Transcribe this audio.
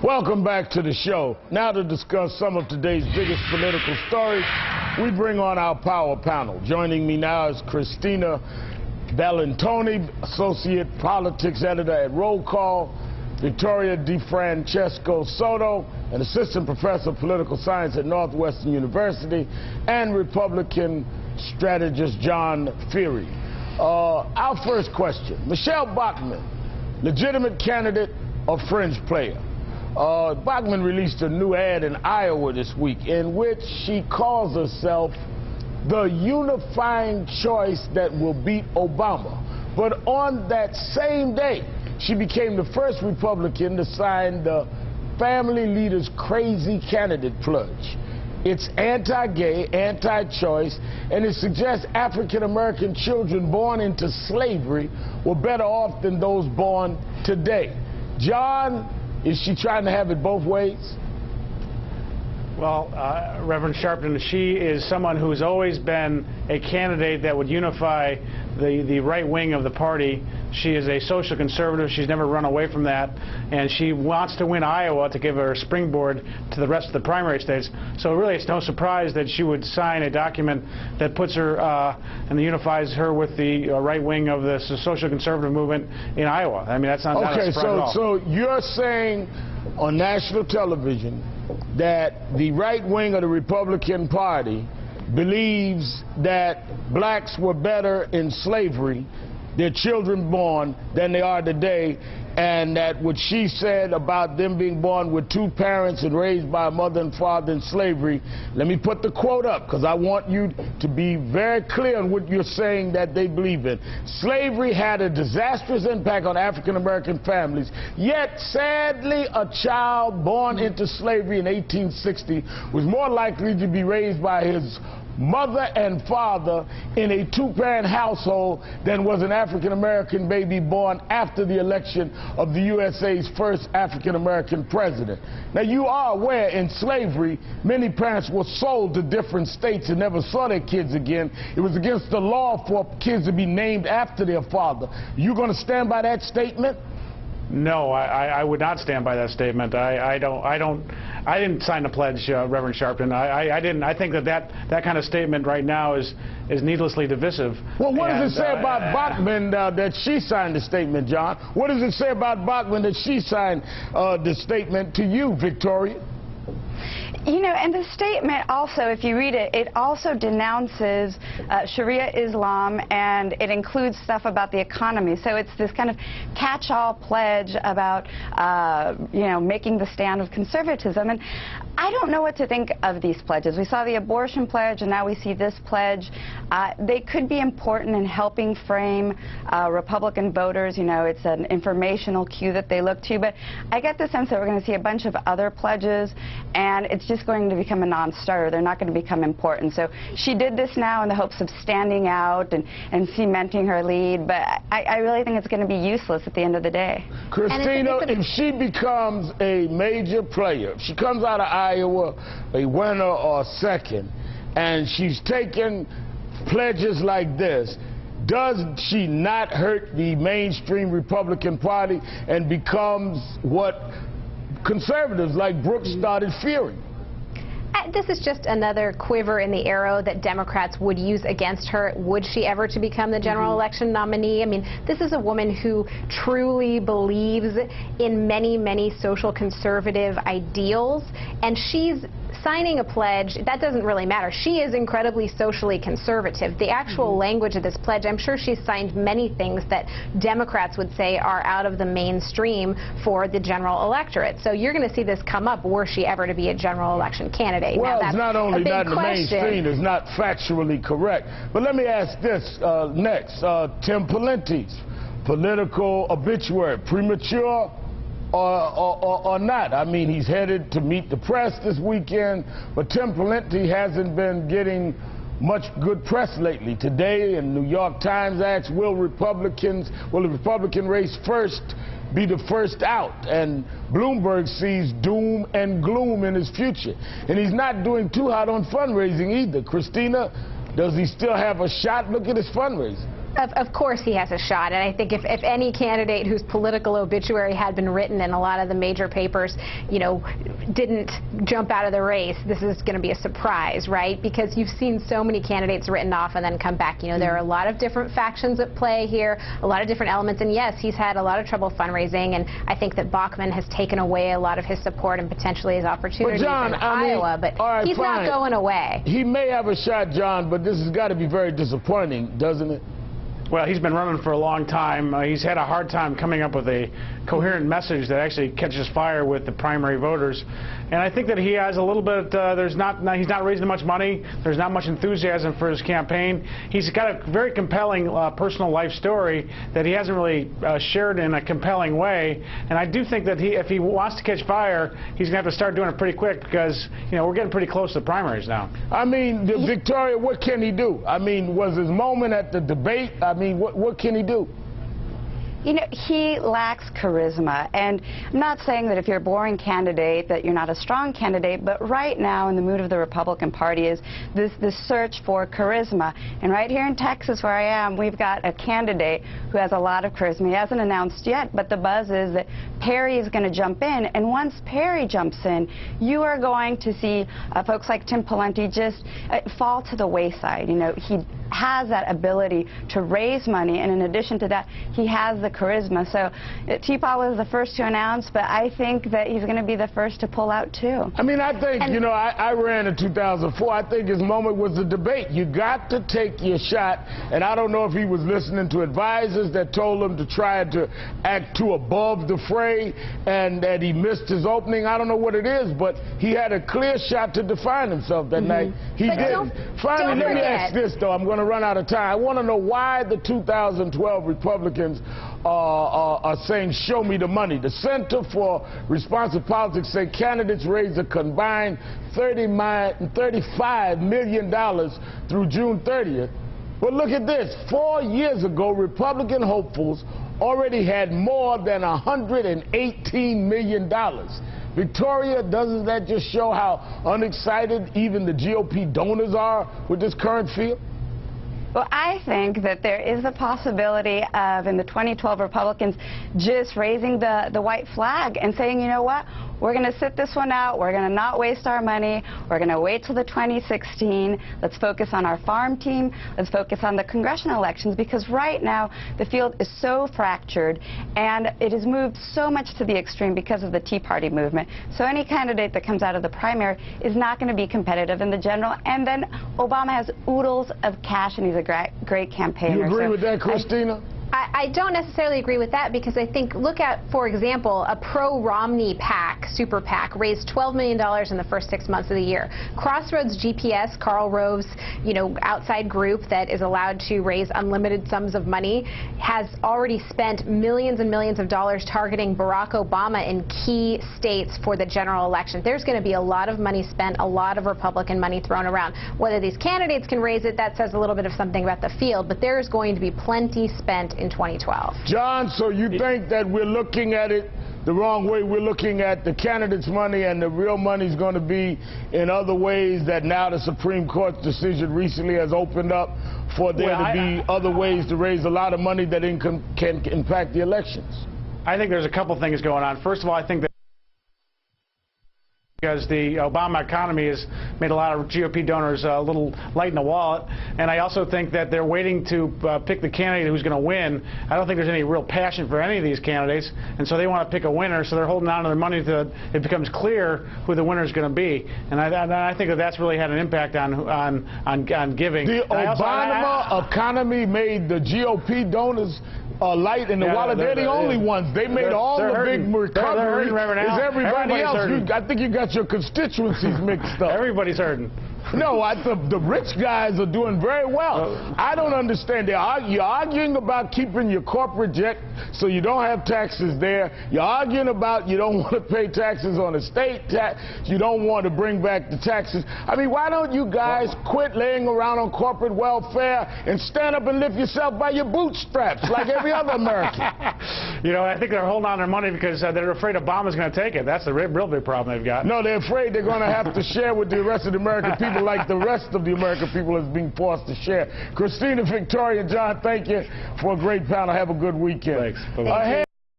Welcome back to the show. Now to discuss some of today's biggest political stories, we bring on our power panel. Joining me now is Christina Bellantoni, Associate Politics Editor at Roll Call, Victoria DeFrancesco Soto, an Assistant Professor of Political Science at Northwestern University, and Republican strategist John Feary. Our first question, Michele Bachmann, legitimate candidate or fringe player? Bachmann released a new ad in Iowa this week in which she calls herself the unifying choice that will beat Obama. But on that same day, she became the first Republican to sign the Family Leaders Crazy Candidate Pledge. It's anti-gay, anti-choice, and it suggests African-American children born into slavery were better off than those born today. John, is she trying to have it both ways? Well, Reverend Sharpton, she is someone who's always been a candidate that would unify the right wing of the party. She is a social conservative. She's never run away from that. And she wants to win Iowa to give her a springboard to the rest of the primary states. So really it's no surprise that she would sign a document that puts her and unifies her with the right wing of the social conservative movement in Iowa. I mean, that's not a surprise at all. So you're saying on national television that the right wing of the Republican Party believes that blacks were better in slavery, their children born, than they are today, and that what she said about them being born with two parents and raised by a mother and father in slavery, let me put the quote up because I want you to be very clear on what you're saying that they believe in. Slavery had a disastrous impact on African-American families, yet sadly a child born into slavery in 1860 was more likely to be raised by his mother and father in a two-parent household than was an African-American baby born after the election of the USA's first African-American president. Now, you are aware in slavery, many parents were sold to different states and never saw their kids again. It was against the law for kids to be named after their father. You going to stand by that statement? No, I would not stand by that statement. I didn't sign the pledge, Reverend Sharpton. I didn't. I think that kind of statement right now is needlessly divisive. Well, what does it say about Bachmann that she signed the statement, John? What does it say about Bachmann that she signed the statement to you, Victoria? You know, and the statement also, if you read it, it also denounces Sharia Islam, and it includes stuff about the economy. So it's this kind of catch-all pledge about, you know, making the stand of conservatism. And I don't know what to think of these pledges. We saw the abortion pledge, and now we see this pledge. They could be important in helping frame Republican voters. You know, it's an informational cue that they look to. But I get the sense that we're going to see a bunch of other pledges, and it's just going to become a non-starter. They're not going to become important. So she did this now in the hopes of standing out and cementing her lead, but I really think it's going to be useless at the end of the day. Christina, if she becomes a major player, if she comes out of Iowa a winner or second, and she's taken pledges like this, does she not hurt the mainstream Republican Party and becomes what conservatives like Brooks started fearing? This is just another quiver in the arrow that Democrats would use against her, would she ever to become the general election nominee. I mean, this is a woman who truly believes in many, many social conservative ideals, and she's signing a pledge. That doesn't really matter. She is incredibly socially conservative. The actual language of this pledge, I'm sure she's signed many things that Democrats would say are out of the mainstream for the general electorate. So you're going to see this come up were she ever to be a general election candidate. Well, now, it's not only not in the mainstream, it's not factually correct. But let me ask this next. Tim Pawlenty's political obituary, premature or not? I mean, he's headed to meet the press this weekend, but Tim Pawlenty hasn't been getting much good press lately. Today, in New York Times asks, will the Republican race be the first out? And Bloomberg sees doom and gloom in his future. And he's not doing too hot on fundraising either. Christina, does he still have a shot? Look at his fundraising. Of course he has a shot, and I think if any candidate whose political obituary had been written in a lot of the major papers, you know, didn't jump out of the race, this is going to be a surprise, right? Because you've seen so many candidates written off and then come back. You know, there are a lot of different factions at play here, a lot of different elements, and yes, he's had a lot of trouble fundraising, and I think that Bachmann has taken away a lot of his support and potentially his opportunities in Iowa, but he's not going away. He may have a shot, John, but this has got to be very disappointing, doesn't it? Well, he's been running for a long time. He's had a hard time coming up with a coherent message that actually catches fire with the primary voters. And I think that he has a little bit, he's not raising much money. There's not much enthusiasm for his campaign. He's got a very compelling personal life story that he hasn't really shared in a compelling way. And I do think that if he wants to catch fire, he's going to have to start doing it pretty quick because, you know, we're getting pretty close to the primaries now. I mean, Victoria, what can he do? I mean, was his moment at the debate? I mean, what can he do? You know, he lacks charisma, and I'm not saying that if you're a boring candidate that you're not a strong candidate, but right now in the mood of the Republican Party is this search for charisma. And right here in Texas where I am, we've got a candidate who has a lot of charisma. He hasn't announced yet, but the buzz is that Perry is going to jump in, and once Perry jumps in, you are going to see folks like Tim Pawlenty just fall to the wayside. You know, he has that ability to raise money, and in addition to that, he has the charisma. So T-Paw was the first to announce, but I think that he's going to be the first to pull out too. I mean, I think, you know, I ran in 2004. I think his moment was the debate. You got to take your shot, and I don't know if he was listening to advisors that told him to try to act too above the fray and that he missed his opening. I don't know what it is, but he had a clear shot to define himself that night. He didn't. Finally, let me ask this, though. I'm going to run out of time. I want to know why the 2012 Republicans are saying, show me the money. The Center for Responsive Politics say candidates raised a combined $35 million through June 30th. But look at this. 4 years ago, Republican hopefuls already had more than $118 million. Victoria, doesn't that just show how unexcited even the GOP donors are with this current field? Well, I think that there is a possibility of, in the 2012 Republicans, just raising the white flag and saying, you know what, we're going to sit this one out. We're going to not waste our money. We're going to wait till the 2016. Let's focus on our farm team. Let's focus on the congressional elections, because right now the field is so fractured and it has moved so much to the extreme because of the Tea Party movement. So any candidate that comes out of the primary is not going to be competitive in the general. And then Obama has oodles of cash and he's a great campaigner. You agree with that, Christina? I don't necessarily agree with that, because I think, look at, for example, a pro-Romney PAC, super PAC, raised $12 million in the first 6 months of the year. Crossroads GPS, Karl Rove's, you know, outside group that is allowed to raise unlimited sums of money, has already spent millions and millions of dollars targeting Barack Obama in key states for the general election. There's going to be a lot of money spent, a lot of Republican money thrown around. Whether these candidates can raise it, that says a little bit of something about the field, but there is going to be plenty spent in 2012. John, so you think that we're looking at it the wrong way? We're looking at the candidates' money, and the real money is going to be in other ways that now the Supreme Court's decision recently has opened up for there to be other ways to raise a lot of money that can impact the elections? I think there's a couple things going on. First of all, I think that because the Obama economy has made a lot of GOP donors a little light in the wallet. And I also think that they're waiting to pick the candidate who's going to win. I don't think there's any real passion for any of these candidates, and so they want to pick a winner, so they're holding on to their money until it becomes clear who the winner is going to be. And I think that that's really had an impact on giving. The Obama economy made the GOP donors light in the wallet. They're the only ones. They made all the big recovery. Is everybody else? I think you got your constituencies mixed up. Everybody's hurting. No, the rich guys are doing very well. I don't understand. You're arguing about keeping your corporate jet so you don't have taxes there. You're arguing about you don't want to pay taxes on estate tax. You don't want to bring back the taxes. I mean, why don't you guys quit laying around on corporate welfare and stand up and lift yourself by your bootstraps like every other American? You know, I think they're holding on to their money because they're afraid Obama's going to take it. That's the real big problem they've got. No, they're afraid they're going to have to share with the rest of the American people people like the rest of the American people is being forced to share. Christina, Victoria, John, thank you for a great panel. Have a good weekend. Thanks. Bye-bye.